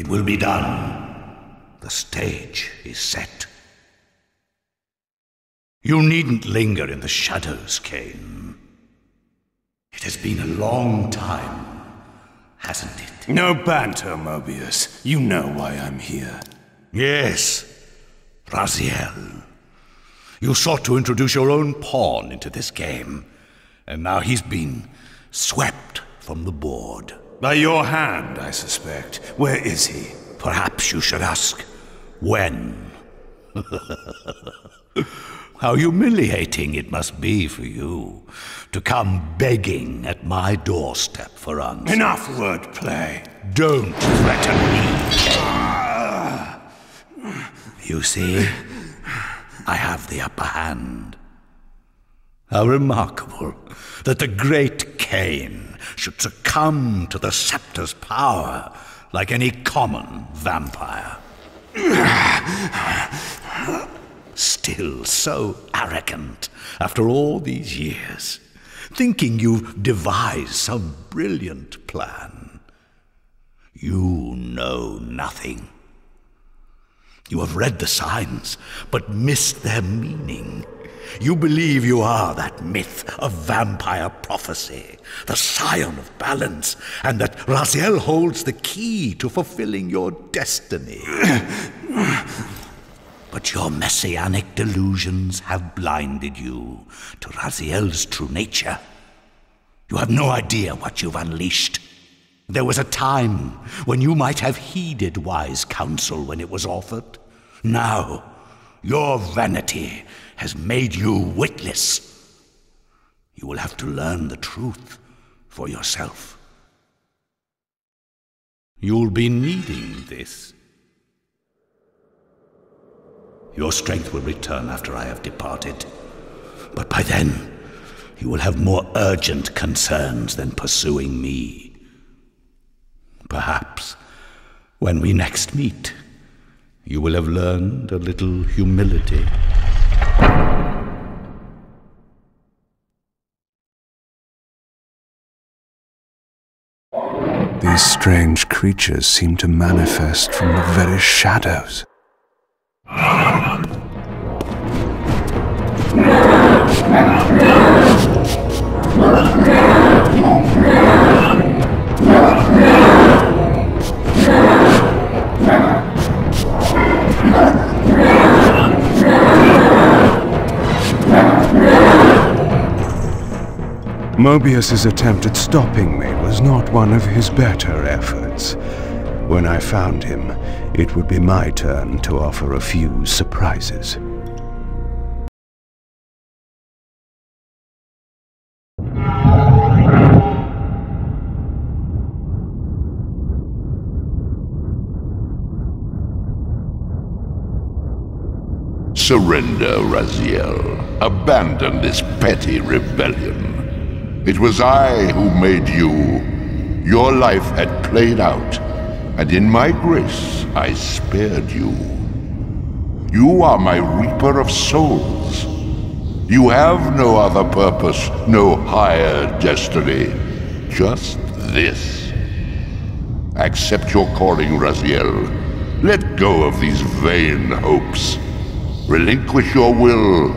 It will be done. The stage is set. You needn't linger in the shadows, Kain. It has been a long time, hasn't it? No banter, Moebius. You know why I'm here. Yes, Raziel. You sought to introduce your own pawn into this game, and now he's been swept from the board. By your hand, I suspect. Where is he? Perhaps you should ask, when? How humiliating it must be for you to come begging at my doorstep for answers. Enough wordplay. Don't threaten me, Kain. You see, I have the upper hand. How remarkable that the great Kain should succumb to the scepter's power like any common vampire. Still so arrogant after all these years, thinking you've devised some brilliant plan. You know nothing. You have read the signs, but missed their meaning. You believe you are that myth of vampire prophecy, the scion of balance, and that Raziel holds the key to fulfilling your destiny. But your messianic delusions have blinded you to Raziel's true nature. You have no idea what you've unleashed. There was a time when you might have heeded wise counsel when it was offered. Now, your vanity has made you witless. You will have to learn the truth for yourself. You'll be needing this. Your strength will return after I have departed. But by then, you will have more urgent concerns than pursuing me. Perhaps, when we next meet, you will have learned a little humility. These strange creatures seem to manifest from the very shadows. Moebius's attempt at stopping me was not one of his better efforts. When I found him, it would be my turn to offer a few surprises. Surrender, Raziel. Abandon this petty rebellion. It was I who made you. Your life had played out, and in my grace I spared you. You are my reaper of souls. You have no other purpose, no higher destiny. Just this. Accept your calling, Raziel. Let go of these vain hopes. Relinquish your will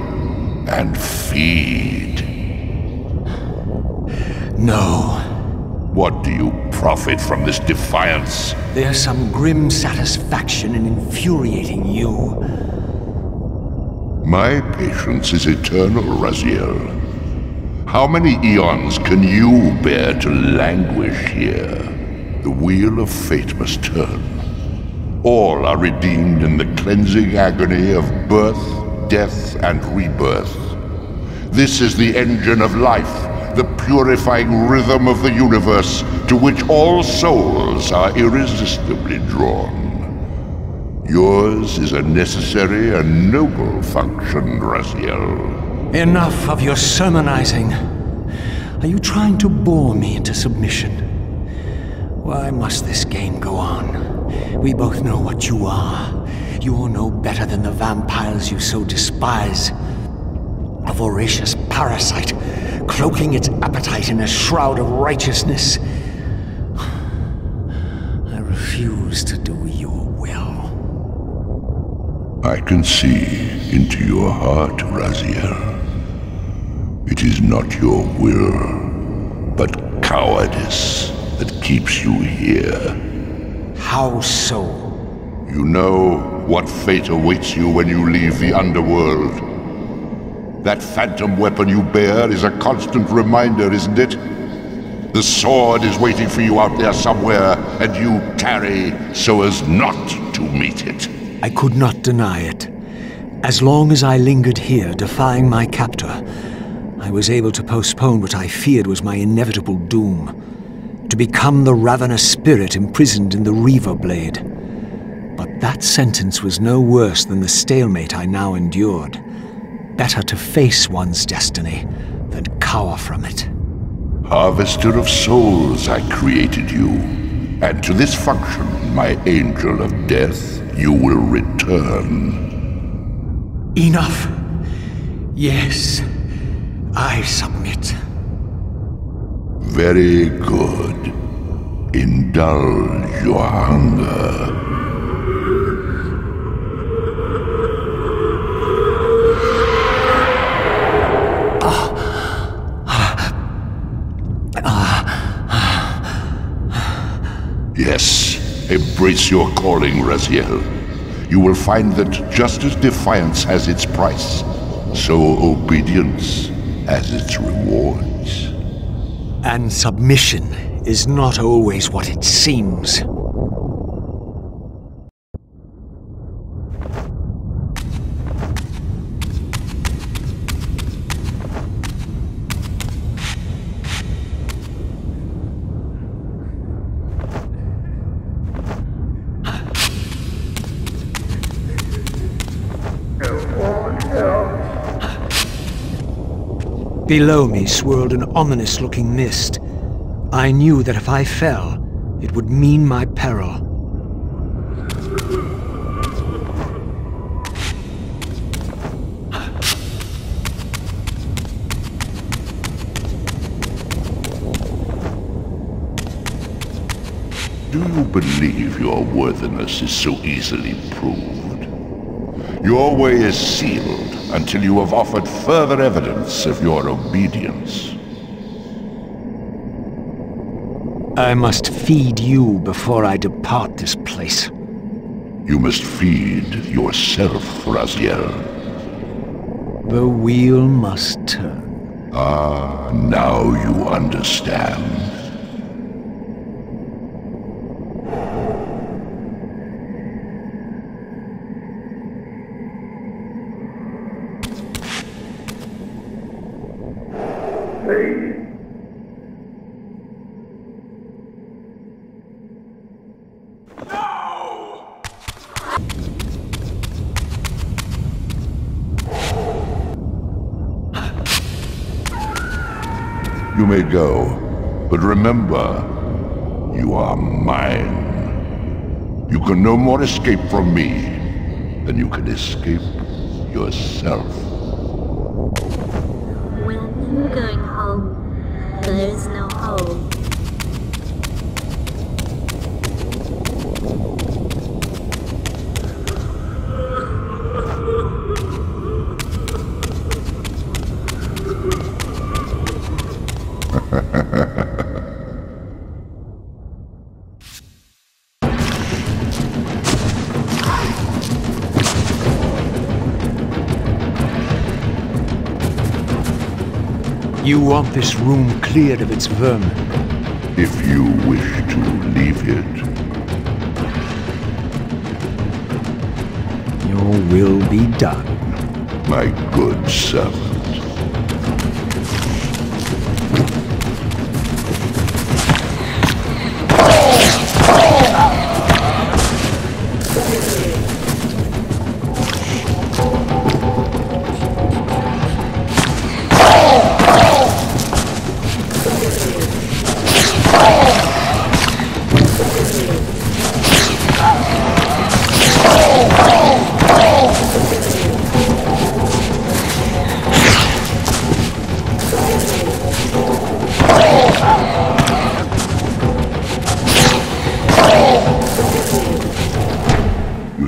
and feed. No. What do you profit from this defiance? There's some grim satisfaction in infuriating you. My patience is eternal, Raziel. How many eons can you bear to languish here? The wheel of fate must turn. All are redeemed in the cleansing agony of birth, death, and rebirth. This is the engine of life, the purifying rhythm of the universe to which all souls are irresistibly drawn. Yours is a necessary and noble function, Raziel. Enough of your sermonizing. Are you trying to bore me into submission? Why must this game go on? We both know what you are. You're no better than the vampires you so despise. A voracious parasite, cloaking its appetite in a shroud of righteousness. I refuse refuse to do your will. I can see into your heart, Raziel. It is not your will, but cowardice that keeps you here. How so? You know what fate awaits you when you leave the underworld. That phantom weapon you bear is a constant reminder, isn't it? The sword is waiting for you out there somewhere, and you tarry so as not to meet it. I could not deny it. As long as I lingered here, defying my captor, I was able to postpone what I feared was my inevitable doom. To become the ravenous spirit imprisoned in the Reaver Blade. But that sentence was no worse than the stalemate I now endured. Better to face one's destiny than cower from it. Harvester of souls, I created you. And to this function, my angel of death, you will return. Enough. Yes, I submit. Very good. Indulge your hunger. Yes, embrace your calling, Raziel. You will find that just as defiance has its price, so obedience has its rewards. And submission is not always what it seems. Below me swirled an ominous-looking mist. I knew that if I fell, it would mean my peril. Do you believe your worthiness is so easily proved? Your way is sealed until you have offered further evidence of your obedience. I must feed you before I depart this place. You must feed yourself, Raziel. The wheel must turn. Ah, now you understand. You may go, but remember, you are mine. You can no more escape from me than you can escape yourself. When I'm going home, there is no home. You want this room cleared of its vermin. If you wish to leave it. Your will be done. My good servant.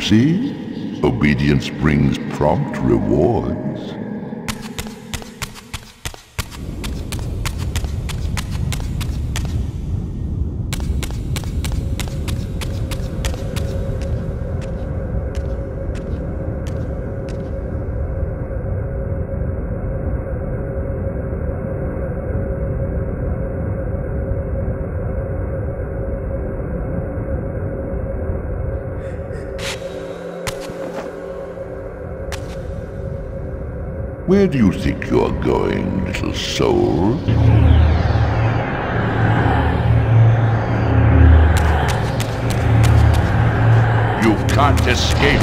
see? Obedience brings prompt rewards. Where do you think you're going, little soul? You can't escape.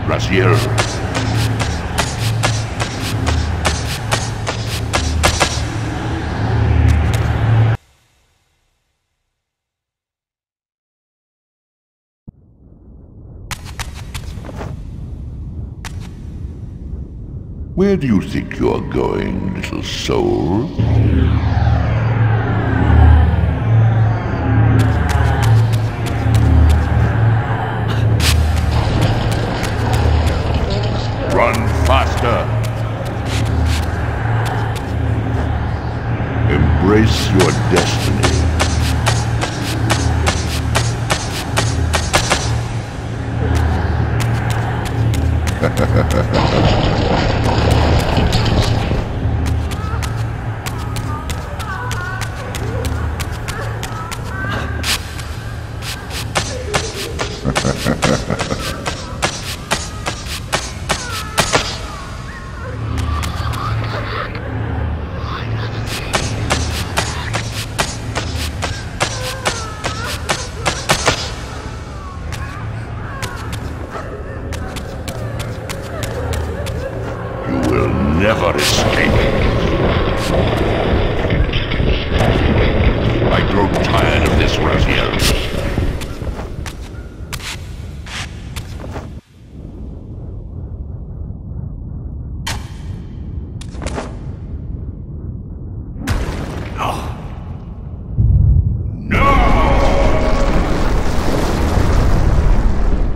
Raziel. Where do you think you're going, little soul? Run faster! Embrace your destiny. Never escape. I grow tired of this, Raziel.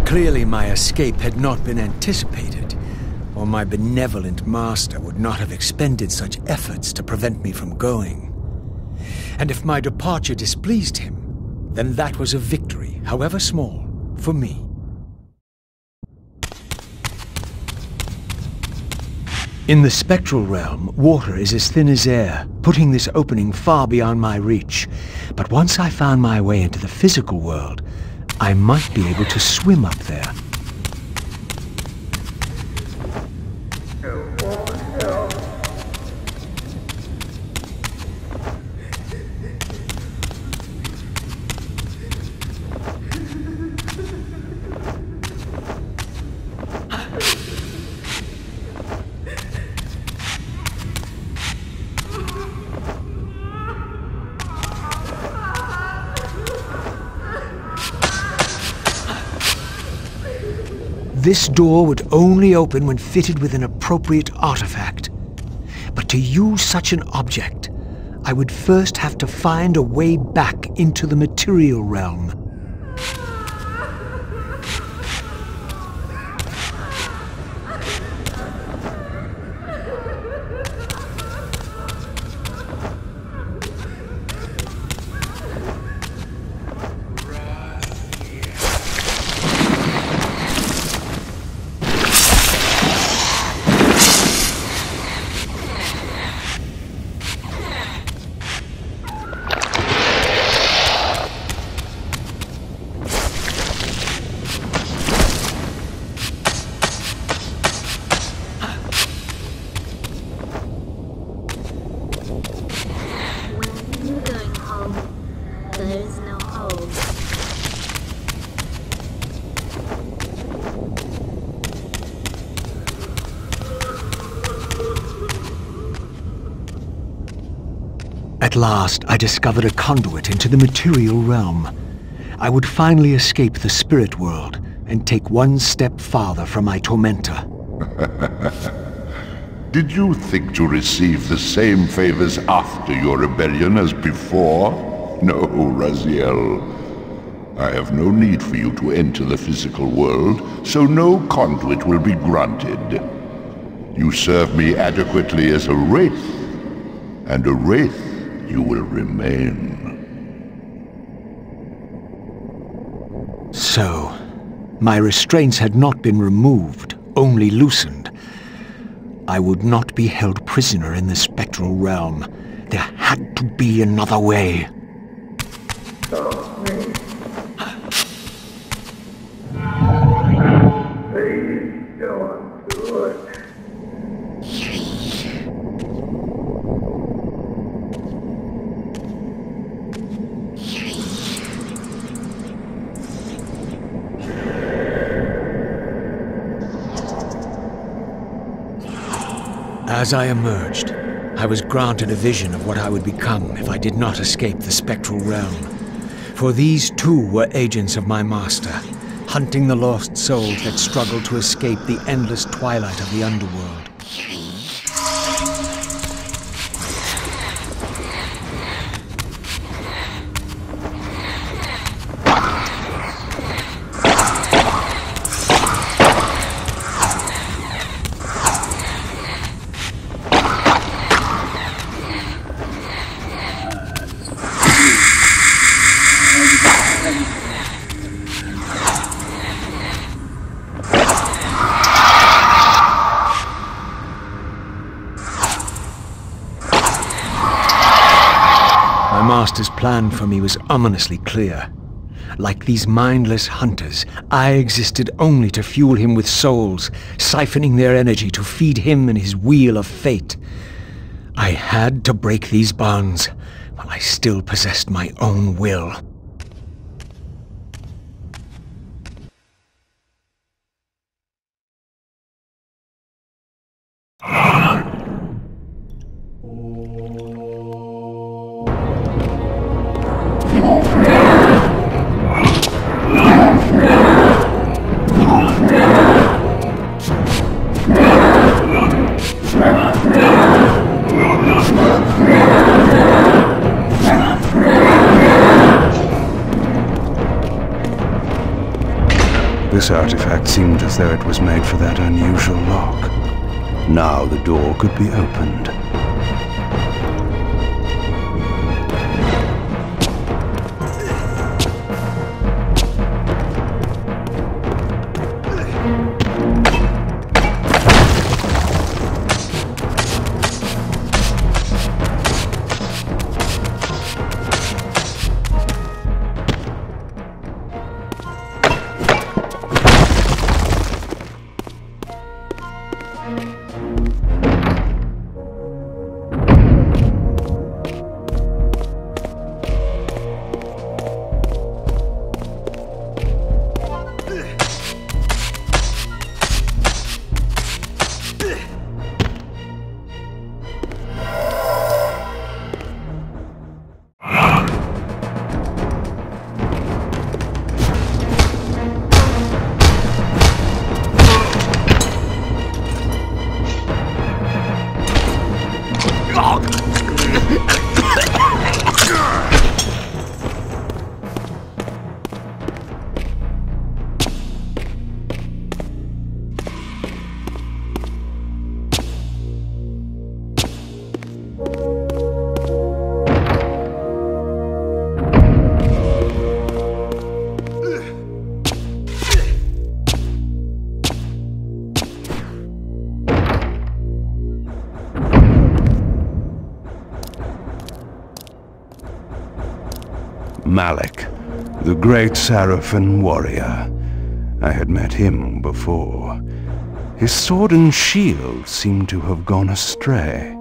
Clearly my escape had not been anticipated, or my benevolent master would not have expended such efforts to prevent me from going. And if my departure displeased him, then that was a victory, however small, for me. In the spectral realm, water is as thin as air, putting this opening far beyond my reach. But once I found my way into the physical world, I might be able to swim up there. This door would only open when fitted with an appropriate artifact. But to use such an object, I would first have to find a way back into the material realm. At last, I discovered a conduit into the material realm. I would finally escape the spirit world and take one step farther from my tormentor. Did you think to receive the same favors after your rebellion as before? No, Raziel. I have no need for you to enter the physical world, so no conduit will be granted. You serve me adequately as a wraith, and a wraith you will remain. So, my restraints had not been removed, only loosened. I would not be held prisoner in the spectral realm. There had to be another way. As I emerged, I was granted a vision of what I would become if I did not escape the spectral realm. For these too were agents of my master, hunting the lost souls that struggled to escape the endless twilight of the underworld. My master's plan for me was ominously clear. Like these mindless hunters, I existed only to fuel him with souls, siphoning their energy to feed him and his wheel of fate. I had to break these bonds, while I still possessed my own will. This artifact seemed as though it was made for that unusual lock. Now the door could be opened. Malik, the great Sarafan warrior. I had met him before. His sword and shield seemed to have gone astray.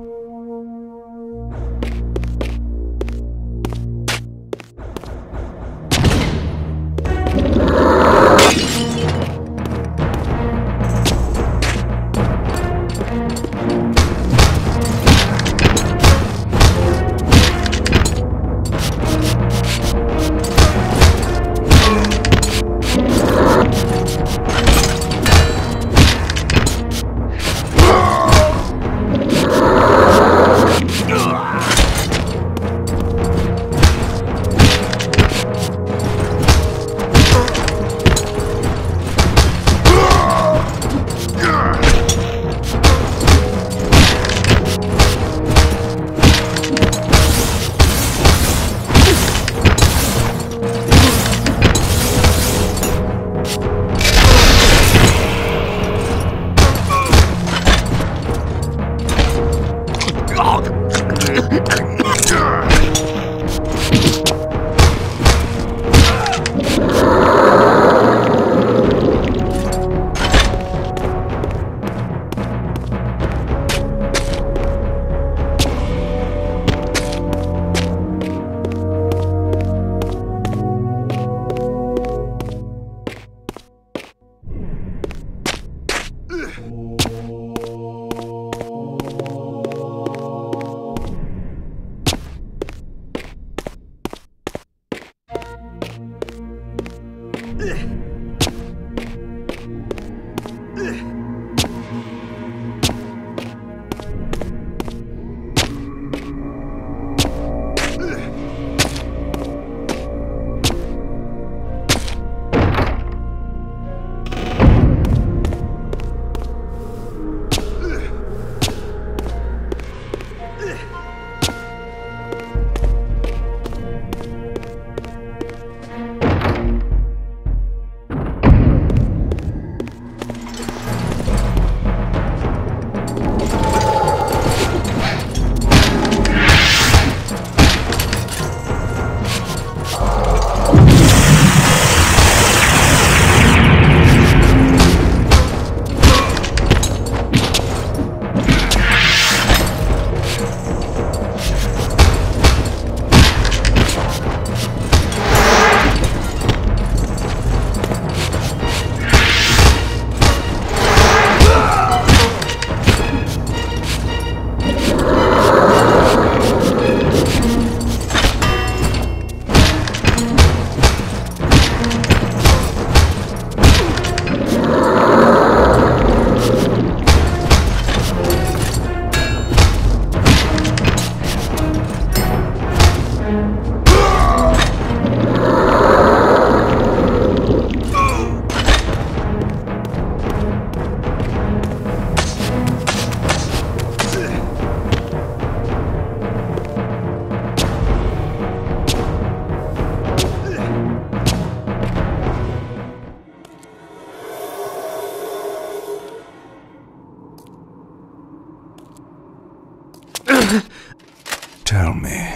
Tell me,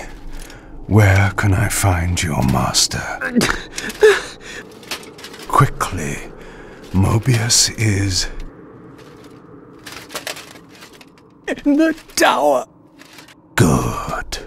where can I find your master? Quickly, Moebius is... in the tower. Good.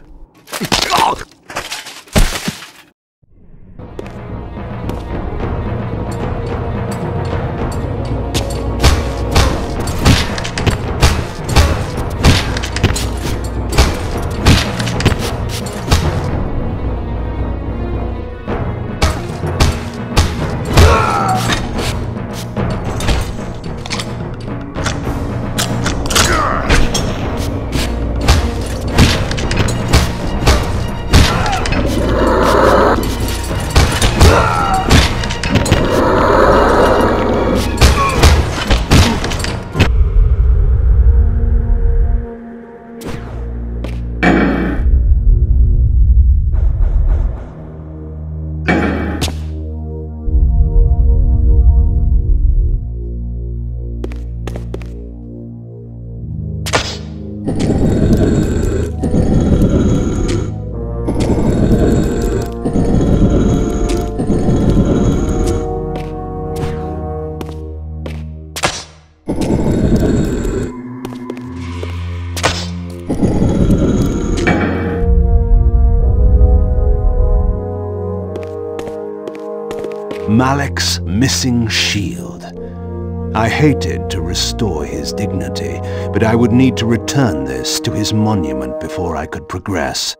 Malek's missing shield. I hated to restore his dignity, but I would need to return this to his monument before I could progress.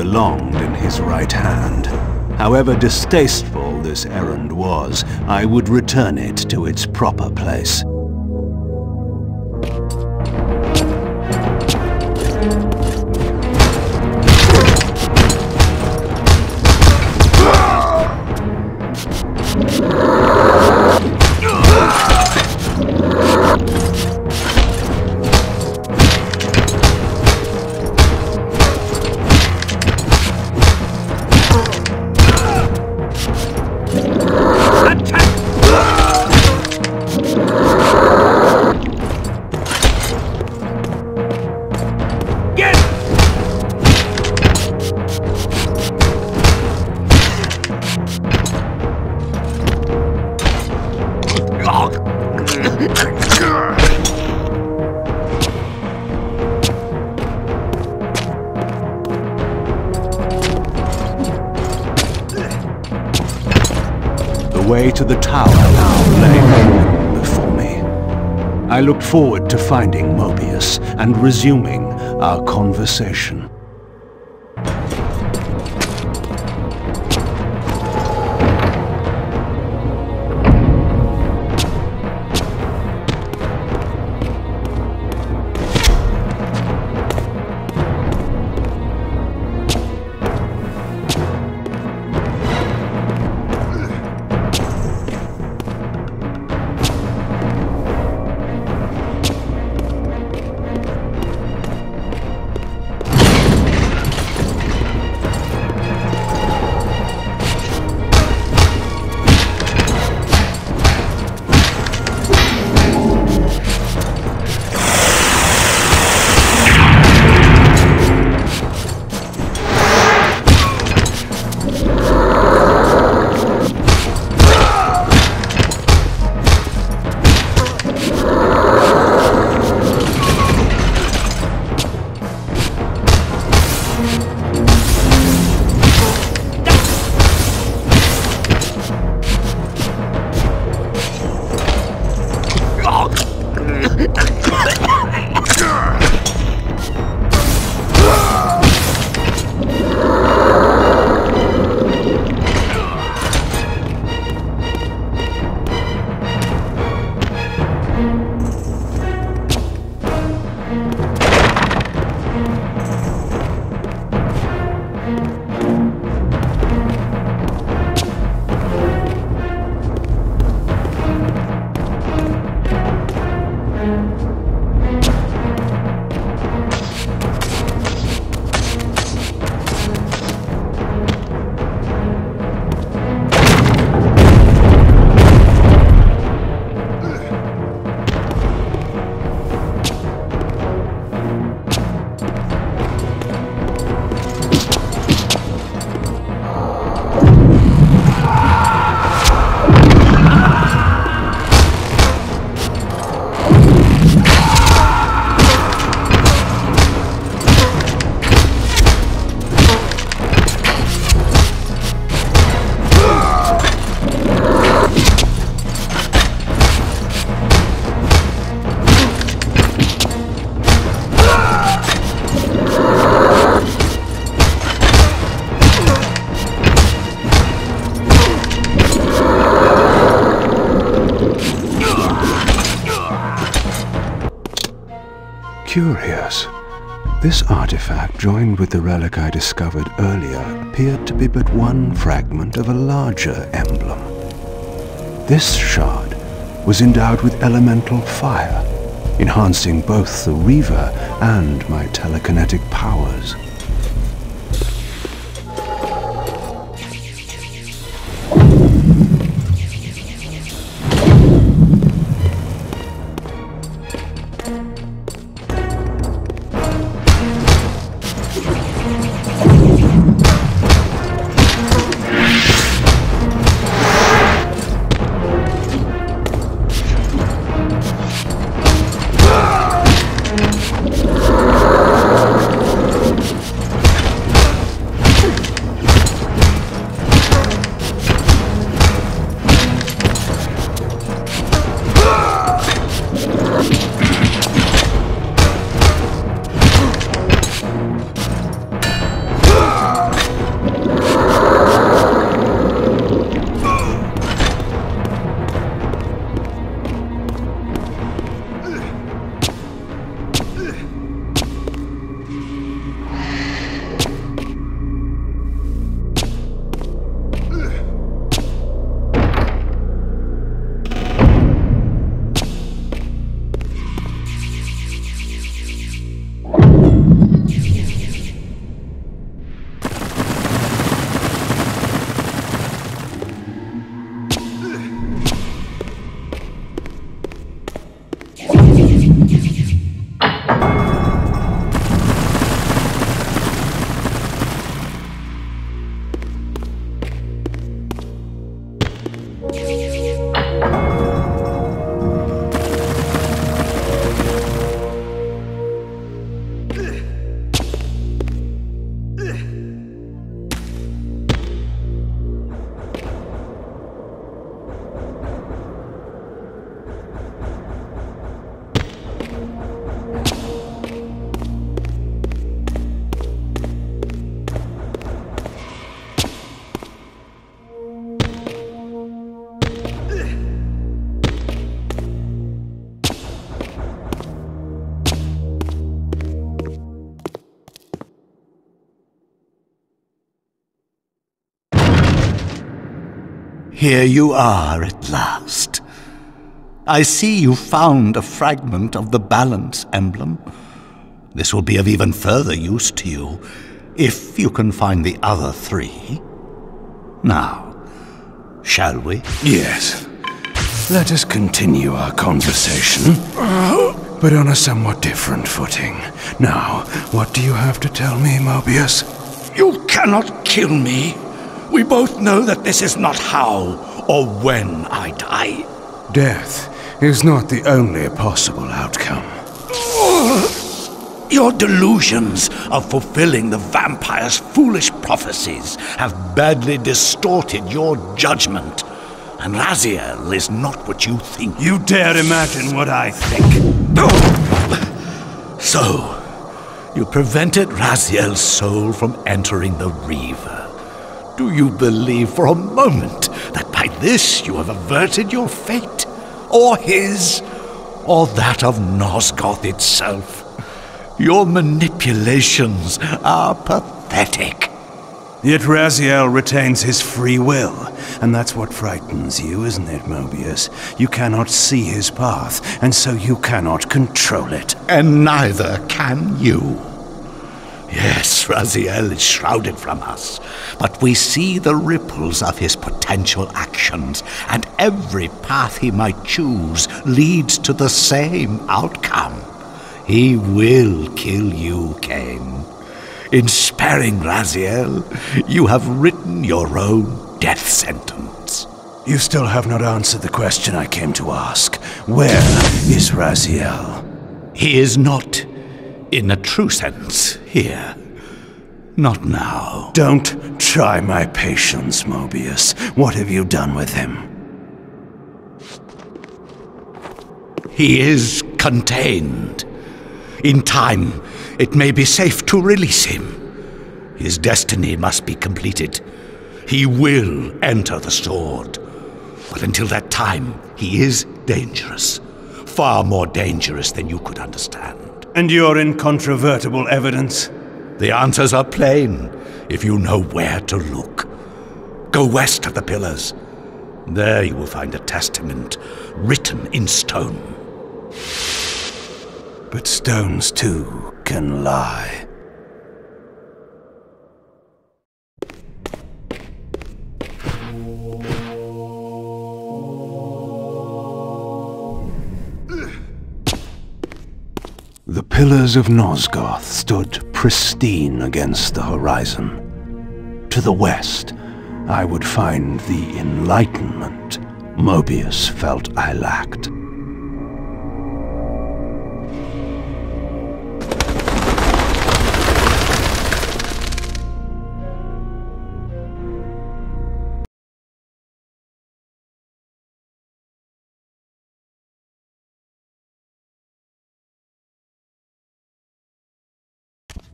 belonged in his right hand. However distasteful this errand was, I would return it to its proper place. The way to the tower now lay before me. I looked forward to finding Moebius and resuming our conversation. Curious. This artifact, joined with the relic I discovered earlier, appeared to be but one fragment of a larger emblem. This shard was endowed with elemental fire, enhancing both the Reaver and my telekinetic powers. Here you are at last. I see you found a fragment of the balance emblem. This will be of even further use to you, if you can find the other 3. Now, shall we? Yes. Let us continue our conversation, but on a somewhat different footing. Now, what do you have to tell me, Moebius? You cannot kill me. We both know that this is not how or when I die. Death is not the only possible outcome. Your delusions of fulfilling the vampire's foolish prophecies have badly distorted your judgment. And Raziel is not what you think. You dare imagine what I think. So, you prevented Raziel's soul from entering the Reaver. Do you believe for a moment that by this you have averted your fate? Or his? Or that of Nosgoth itself? Your manipulations are pathetic. Yet Raziel retains his free will, and that's what frightens you, isn't it, Moebius? You cannot see his path, and so you cannot control it. And neither can you. Yes, Raziel is shrouded from us, but we see the ripples of his potential actions, and every path he might choose leads to the same outcome. He will kill you, Kain. In sparing Raziel, you have written your own death sentence. You still have not answered the question I came to ask. Where is Raziel? He is not, in a true sense, here. Not now. Don't try my patience, Moebius. What have you done with him? He is contained. In time, it may be safe to release him. His destiny must be completed. He will enter the sword. But until that time, he is dangerous. Far more dangerous than you could understand. And your incontrovertible evidence? The answers are plain, if you know where to look. Go west of the pillars. There you will find a testament written in stone. But stones, too, can lie. The pillars of Nosgoth stood pristine against the horizon. To the west, I would find the enlightenment Moebius felt I lacked.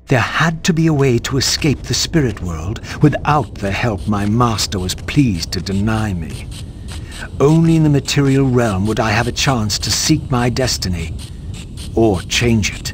There had to be a way to escape the spirit world without the help my master was pleased to deny me. Only in the material realm would I have a chance to seek my destiny, or change it.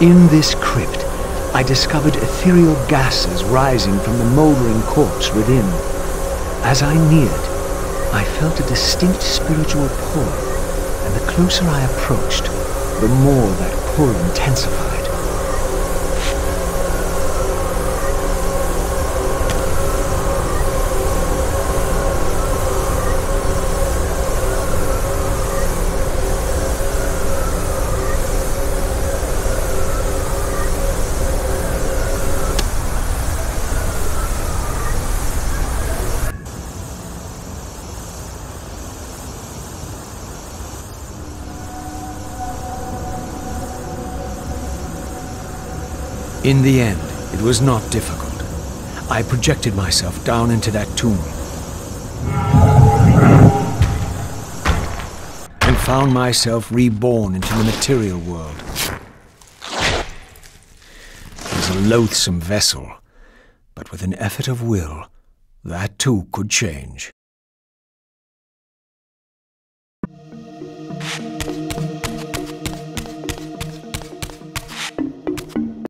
In this crypt, I discovered ethereal gases rising from the mouldering corpse within. As I neared, I felt a distinct spiritual pull, and the closer I approached, the more that pull intensified. In the end, it was not difficult. I projected myself down into that tomb and found myself reborn into the material world. It was a loathsome vessel, but with an effort of will, that too could change.